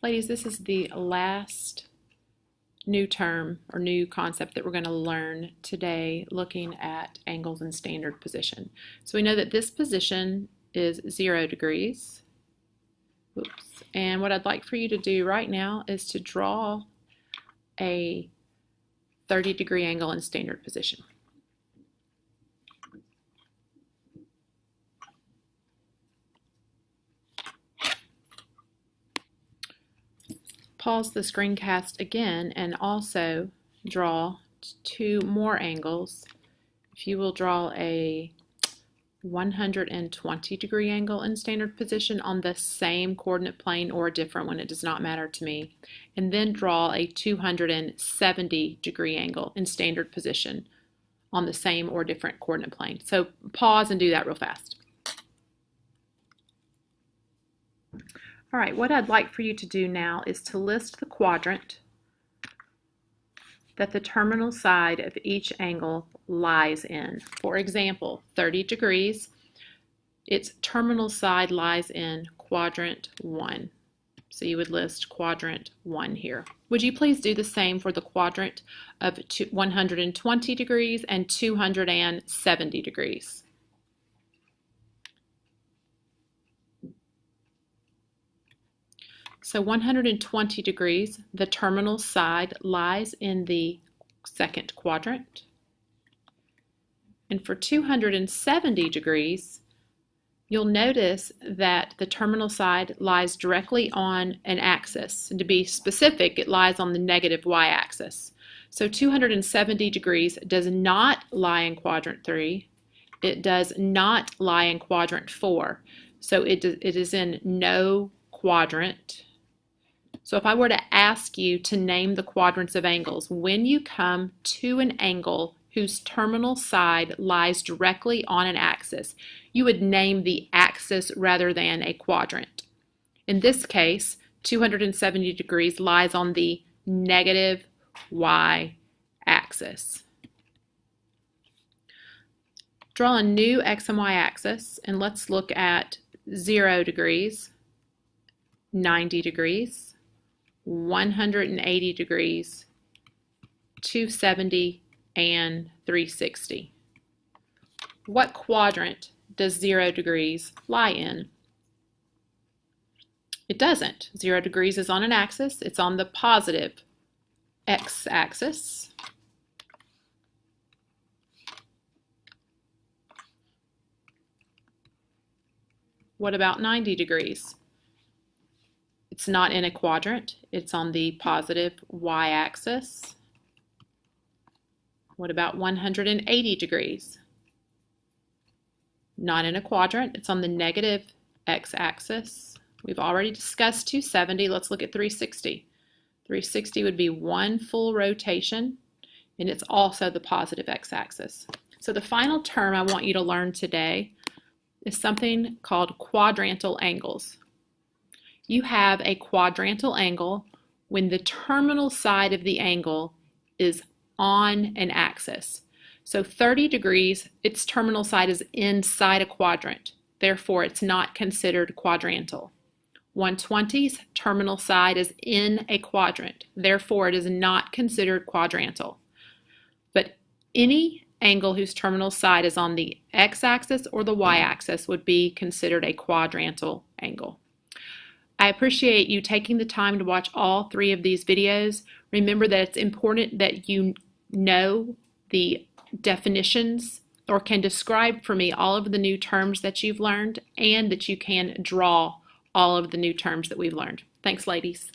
Ladies, this is the last new term or new concept that we're going to learn today, looking at angles in standard position. So we know that this position is 0 degrees. Oops. And what I'd like for you to do right now is to draw a 30-degree angle in standard position. Pause the screencast again and also draw 2 more angles. If you will draw a 120-degree angle in standard position on the same coordinate plane or a different one, it does not matter to me. And then draw a 270-degree angle in standard position on the same or different coordinate plane. So pause and do that real fast. All right, what I'd like for you to do now is to list the quadrant that the terminal side of each angle lies in. For example, 30 degrees, its terminal side lies in quadrant 1. So you would list quadrant 1 here. Would you please do the same for the quadrant of 120 degrees and 270 degrees? So 120 degrees, the terminal side lies in the second quadrant. And for 270 degrees, you'll notice that the terminal side lies directly on an axis. And to be specific, it lies on the negative y-axis. So 270 degrees does not lie in quadrant 3. It does not lie in quadrant 4. So it is in no quadrant. So if I were to ask you to name the quadrants of angles, when you come to an angle whose terminal side lies directly on an axis, you would name the axis rather than a quadrant. In this case, 270 degrees lies on the negative y-axis. Draw a new x and y axis, and let's look at 0 degrees, 90 degrees, 180 degrees, 270, and 360. What quadrant does 0 degrees lie in? It doesn't. 0 degrees is on an axis. It's on the positive x-axis. What about 90 degrees? It's not in a quadrant. It's on the positive y-axis. What about 180 degrees? Not in a quadrant. It's on the negative x-axis. We've already discussed 270. Let's look at 360. 360 would be one full rotation, and it's also the positive x-axis. So the final term I want you to learn today is something called quadrantal angles. You have a quadrantal angle when the terminal side of the angle is on an axis. So 30 degrees, its terminal side is inside a quadrant. Therefore, it's not considered quadrantal. 120's terminal side is in a quadrant. Therefore, it is not considered quadrantal. But any angle whose terminal side is on the x-axis or the y-axis would be considered a quadrantal angle. I appreciate you taking the time to watch all 3 of these videos. Remember that it's important that you know the definitions or can describe for me all of the new terms that you've learned, and that you can draw all of the new terms that we've learned. Thanks, ladies.